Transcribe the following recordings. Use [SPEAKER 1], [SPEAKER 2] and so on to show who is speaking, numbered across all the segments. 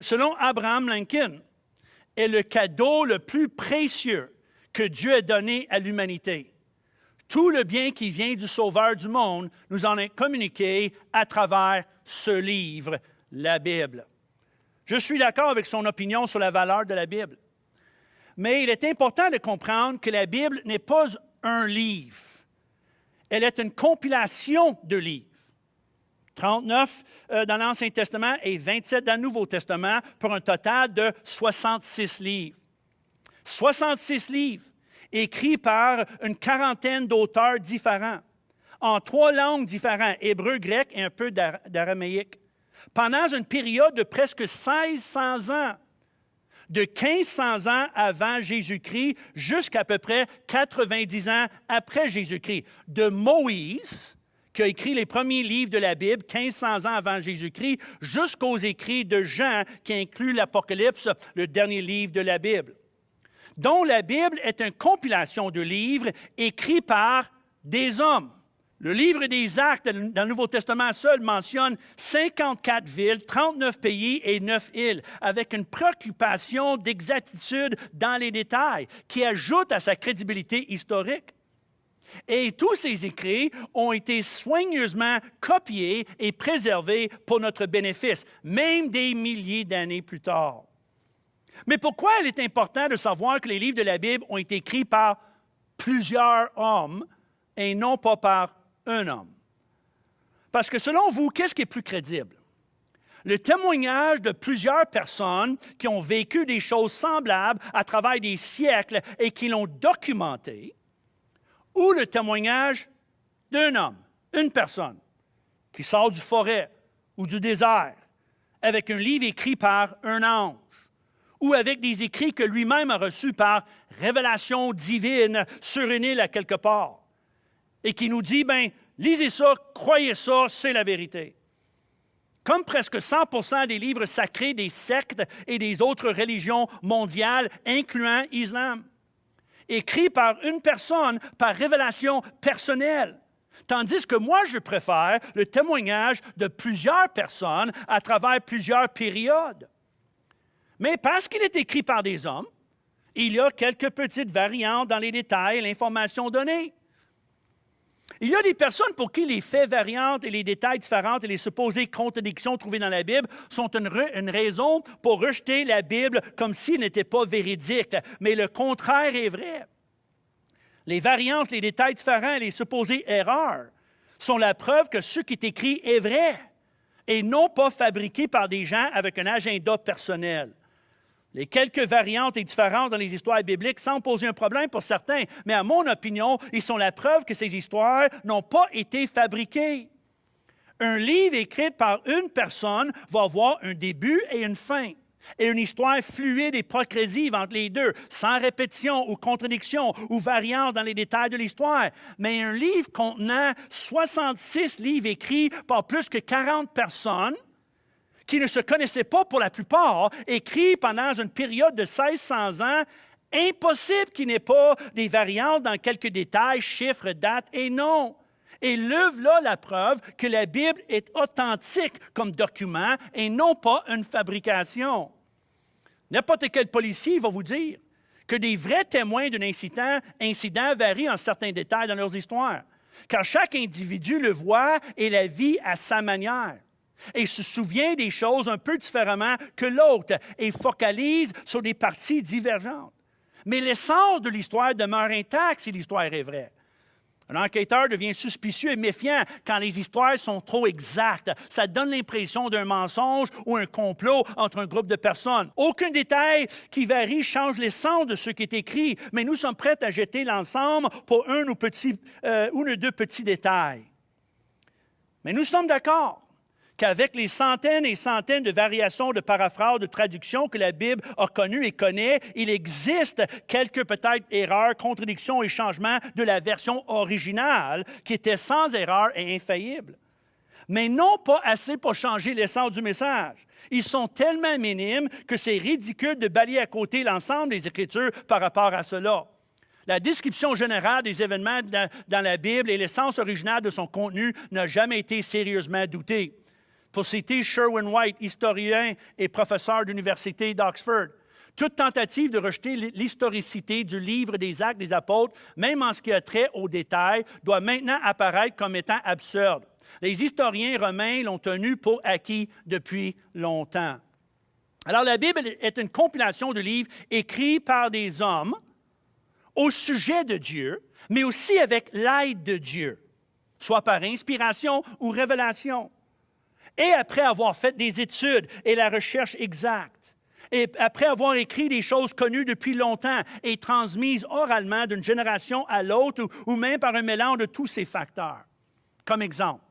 [SPEAKER 1] selon Abraham Lincoln, est le cadeau le plus précieux que Dieu a donné à l'humanité. Tout le bien qui vient du Sauveur du monde nous en est communiqué à travers ce livre, la Bible. Je suis d'accord avec son opinion sur la valeur de la Bible. Mais il est important de comprendre que la Bible n'est pas un livre. Elle est une compilation de livres. 39 dans l'Ancien Testament et 27 dans le Nouveau Testament pour un total de 66 livres. 66 livres écrits par une quarantaine d'auteurs différents, en 3 langues différentes, hébreu, grec et un peu d'araméique, pendant une période de presque 1600 ans, de 1500 ans avant Jésus-Christ jusqu'à peu près 90 ans après Jésus-Christ, de Moïse, qui a écrit les premiers livres de la Bible, 1500 ans avant Jésus-Christ, jusqu'aux écrits de Jean, qui inclut l'Apocalypse, le dernier livre de la Bible, dont la Bible est une compilation de livres écrits par des hommes. Le livre des Actes, dans le Nouveau Testament seul, mentionne 54 villes, 39 pays et 9 îles, avec une préoccupation d'exactitude dans les détails, qui ajoute à sa crédibilité historique. Et tous ces écrits ont été soigneusement copiés et préservés pour notre bénéfice, même des milliers d'années plus tard. Mais pourquoi il est important de savoir que les livres de la Bible ont été écrits par plusieurs hommes et non pas par un homme? Parce que selon vous, qu'est-ce qui est plus crédible? Le témoignage de plusieurs personnes qui ont vécu des choses semblables à travers des siècles et qui l'ont documenté, ou le témoignage d'un homme, une personne, qui sort du forêt ou du désert avec un livre écrit par un ange, ou avec des écrits que lui-même a reçus par révélation divine sur une île à quelque part, et qui nous dit, bien, lisez ça, croyez ça, c'est la vérité. Comme presque 100% des livres sacrés des sectes et des autres religions mondiales, incluant l'islam, écrits par une personne, par révélation personnelle. Tandis que moi, je préfère le témoignage de plusieurs personnes à travers plusieurs périodes. Mais parce qu'il est écrit par des hommes, il y a quelques petites variantes dans les détails et l'information donnée. Il y a des personnes pour qui les faits variantes et les détails différents et les supposées contradictions trouvées dans la Bible sont une raison pour rejeter la Bible comme s'il n'était pas véridique. Mais le contraire est vrai. Les variantes, les détails différents et les supposées erreurs sont la preuve que ce qui est écrit est vrai et non pas fabriqué par des gens avec un agenda personnel. Les quelques variantes et différences dans les histoires bibliques semblent poser un problème pour certains, mais à mon opinion, ils sont la preuve que ces histoires n'ont pas été fabriquées. Un livre écrit par une personne va avoir un début et une fin, et une histoire fluide et progressive entre les deux, sans répétition ou contradiction ou variance dans les détails de l'histoire. Mais un livre contenant 66 livres écrits par plus que 40 personnes, qui ne se connaissaient pas pour la plupart, écrits pendant une période de 1600 ans, impossible qu'il n'y ait pas des variantes dans quelques détails, chiffres, dates, et non. Et l'œuvre là la preuve que la Bible est authentique comme document et non pas une fabrication. N'importe quel policier va vous dire que des vrais témoins d'un incident varient en certains détails dans leurs histoires, car chaque individu le voit et la vit à sa manière, et se souvient des choses un peu différemment que l'autre et focalise sur des parties divergentes. Mais l'essence de l'histoire demeure intacte si l'histoire est vraie. Un enquêteur devient suspicieux et méfiant quand les histoires sont trop exactes. Ça donne l'impression d'un mensonge ou un complot entre un groupe de personnes. Aucun détail qui varie change l'essence de ce qui est écrit, mais nous sommes prêts à jeter l'ensemble pour un ou deux petits détails. Mais nous sommes d'accord qu'avec les centaines et centaines de variations de paraphrases, de traductions que la Bible a connues et connaît, il existe quelques peut-être erreurs, contradictions et changements de la version originale qui était sans erreur et infaillible. Mais non pas assez pour changer l'essence du message. Ils sont tellement minimes que c'est ridicule de balayer à côté l'ensemble des Écritures par rapport à cela. La description générale des événements dans la Bible et l'essence originale de son contenu n'a jamais été sérieusement doutée. pour citer Sherwin White, historien et professeur d'université d'Oxford. Toute tentative de rejeter l'historicité du livre des Actes des Apôtres, même en ce qui a trait aux détails, doit maintenant apparaître comme étant absurde. Les historiens romains l'ont tenu pour acquis depuis longtemps. Alors, la Bible est une compilation de livres écrits par des hommes au sujet de Dieu, mais aussi avec l'aide de Dieu, soit par inspiration ou révélation. Et après avoir fait des études et la recherche exacte, et après avoir écrit des choses connues depuis longtemps et transmises oralement d'une génération à l'autre ou même par un mélange de tous ces facteurs. Comme exemple,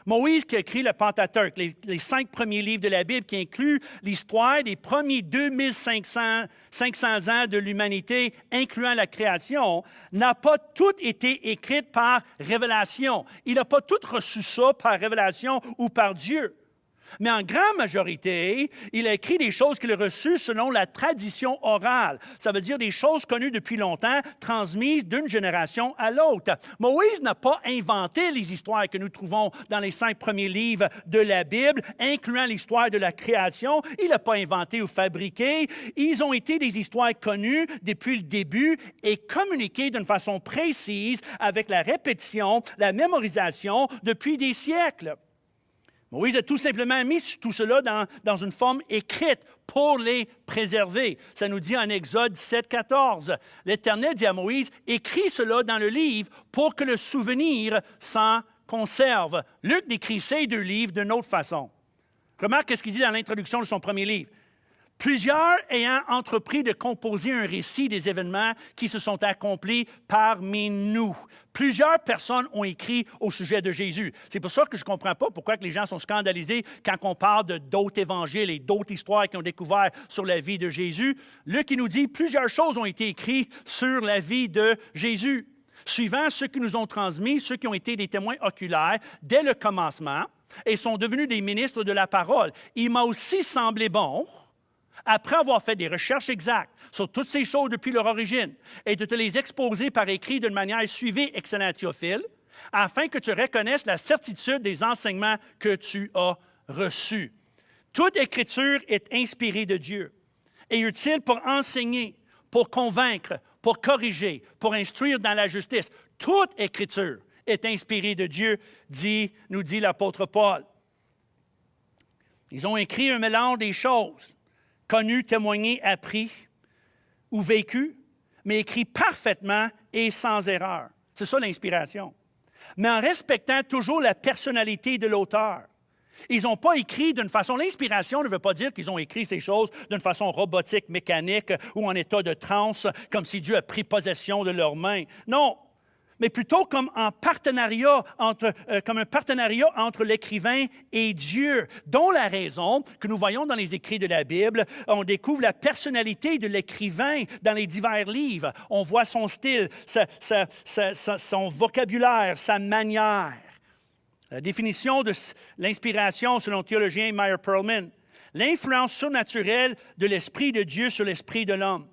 [SPEAKER 1] Moïse qui a écrit le Pentateuque, les 5 premiers livres de la Bible qui incluent l'histoire des premiers 2500 ans de l'humanité, incluant la création, n'a pas tout été écrit par révélation. Il n'a pas tout reçu ça par révélation ou par Dieu. Mais en grande majorité, il a écrit des choses qu'il a reçues selon la tradition orale. Ça veut dire des choses connues depuis longtemps, transmises d'une génération à l'autre. Moïse n'a pas inventé les histoires que nous trouvons dans les 5 premiers livres de la Bible, incluant l'histoire de la création. Il n'a pas inventé ou fabriqué. Ils ont été des histoires connues depuis le début et communiquées d'une façon précise avec la répétition, la mémorisation depuis des siècles. Moïse a tout simplement mis tout cela dans une forme écrite pour les préserver. Ça nous dit en Exode 17, 14. L'Éternel dit à Moïse, « Écris cela dans le livre pour que le souvenir s'en conserve. » Luc décrit ces 2 livres d'une autre façon. Remarque ce qu'il dit dans l'introduction de son premier livre. Plusieurs ayant entrepris de composer un récit des événements qui se sont accomplis parmi nous. Plusieurs personnes ont écrit au sujet de Jésus. C'est pour ça que je ne comprends pas pourquoi que les gens sont scandalisés quand on parle d'autres évangiles et d'autres histoires qu'ils ont découvert sur la vie de Jésus. Luc, il nous dit, plusieurs choses ont été écrites sur la vie de Jésus. Suivant ceux qui nous ont transmis, ceux qui ont été des témoins oculaires dès le commencement et sont devenus des ministres de la parole. Il m'a aussi semblé bon, après avoir fait des recherches exactes sur toutes ces choses depuis leur origine, et de te les exposer par écrit d'une manière suivie, excellent Théophile, afin que tu reconnaisses la certitude des enseignements que tu as reçus. Toute écriture est inspirée de Dieu et utile pour enseigner, pour convaincre, pour corriger, pour instruire dans la justice. Toute écriture est inspirée de Dieu, nous dit l'apôtre Paul. Ils ont écrit un mélange des choses connu, témoigné, appris ou vécu, mais écrit parfaitement et sans erreur. C'est ça l'inspiration. Mais en respectant toujours la personnalité de l'auteur. Ils n'ont pas écrit d'une façon... L'inspiration ne veut pas dire qu'ils ont écrit ces choses d'une façon robotique, mécanique ou en état de transe, comme si Dieu a pris possession de leurs mains. Non, mais plutôt comme un partenariat entre l'écrivain et Dieu, dont la raison que nous voyons dans les écrits de la Bible, on découvre la personnalité de l'écrivain dans les divers livres. On voit son style, son vocabulaire, sa manière. La définition de l'inspiration selon le théologien Meyer Pearlman, l'influence surnaturelle de l'Esprit de Dieu sur l'esprit de l'homme.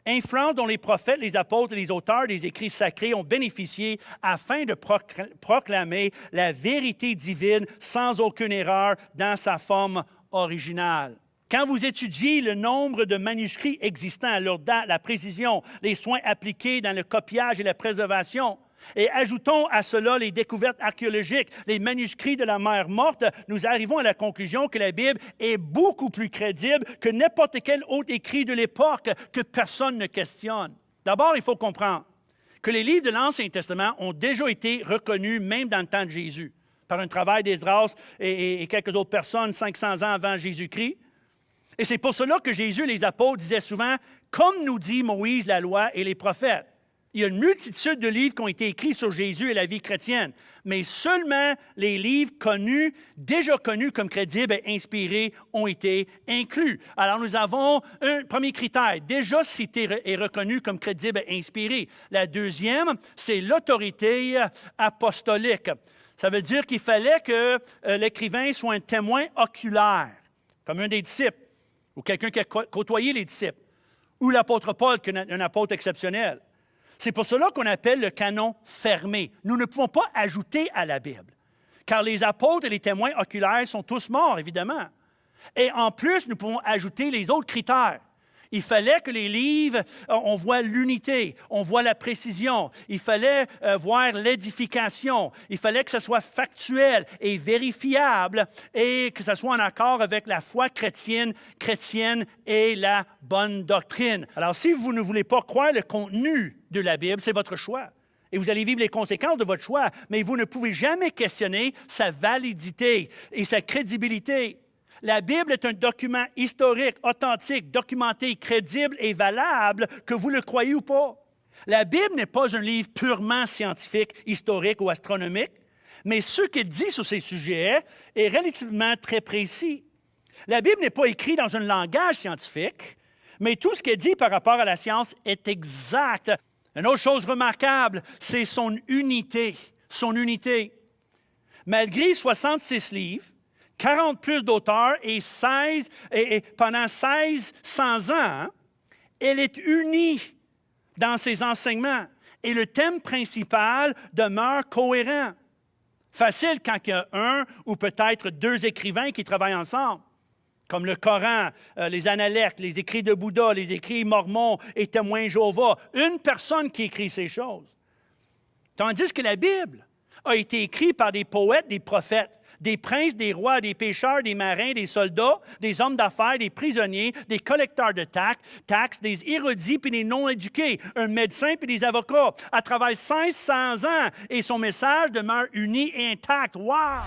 [SPEAKER 1] Influence dont les prophètes, les apôtres et les auteurs des écrits sacrés ont bénéficié afin de proclamer la vérité divine sans aucune erreur dans sa forme originale. Quand vous étudiez le nombre de manuscrits existants, leur date, la précision, les soins appliqués dans le copiage et la préservation, et ajoutons à cela les découvertes archéologiques, les manuscrits de la mer morte, nous arrivons à la conclusion que la Bible est beaucoup plus crédible que n'importe quel autre écrit de l'époque que personne ne questionne. D'abord, il faut comprendre que les livres de l'Ancien Testament ont déjà été reconnus même dans le temps de Jésus, par un travail d'Esdras et quelques autres personnes 500 ans avant Jésus-Christ. Et c'est pour cela que Jésus et les apôtres disaient souvent, comme nous dit Moïse, la loi et les prophètes. Il y a une multitude de livres qui ont été écrits sur Jésus et la vie chrétienne, mais seulement les livres connus, déjà connus comme crédibles et inspirés, ont été inclus. Alors, nous avons un premier critère, déjà cité et reconnu comme crédible et inspiré. La deuxième, c'est l'autorité apostolique. Ça veut dire qu'il fallait que l'écrivain soit un témoin oculaire, comme un des disciples, ou quelqu'un qui a côtoyé les disciples, ou l'apôtre Paul, qui est un apôtre exceptionnel. C'est pour cela qu'on appelle le canon fermé. Nous ne pouvons pas ajouter à la Bible. car les apôtres et les témoins oculaires sont tous morts, évidemment. Et en plus, nous pouvons ajouter les autres critères. Il fallait que les livres, on voit l'unité, on voit la précision. Il fallait voir l'édification. Il fallait que ce soit factuel et vérifiable et que ce soit en accord avec la foi chrétienne et la bonne doctrine. Alors, si vous ne voulez pas croire le contenu de la Bible, c'est votre choix. Et vous allez vivre les conséquences de votre choix, mais vous ne pouvez jamais questionner sa validité et sa crédibilité. La Bible est un document historique, authentique, documenté, crédible et valable, que vous le croyez ou pas. La Bible n'est pas un livre purement scientifique, historique ou astronomique, mais ce qu'il dit sur ces sujets est relativement très précis. La Bible n'est pas écrite dans un langage scientifique, mais tout ce qu'elle dit par rapport à la science est exact. Une autre chose remarquable, c'est son unité. Son unité. Malgré 66 livres, 40 plus d'auteurs et pendant 1600 ans, elle est unie dans ses enseignements et le thème principal demeure cohérent. Facile quand il y a un ou peut-être deux écrivains qui travaillent ensemble, comme le Coran, les Analectes, les écrits de Bouddha, les écrits mormons et témoins Jéhovah. Une personne qui écrit ces choses. Tandis que la Bible a été écrite par des poètes, des prophètes, des princes, des rois, des pêcheurs, des marins, des soldats, des hommes d'affaires, des prisonniers, des collecteurs de taxes, des érudits puis des non-éduqués, un médecin puis des avocats, à travers 500 ans. Et son message demeure uni et intact. Wow!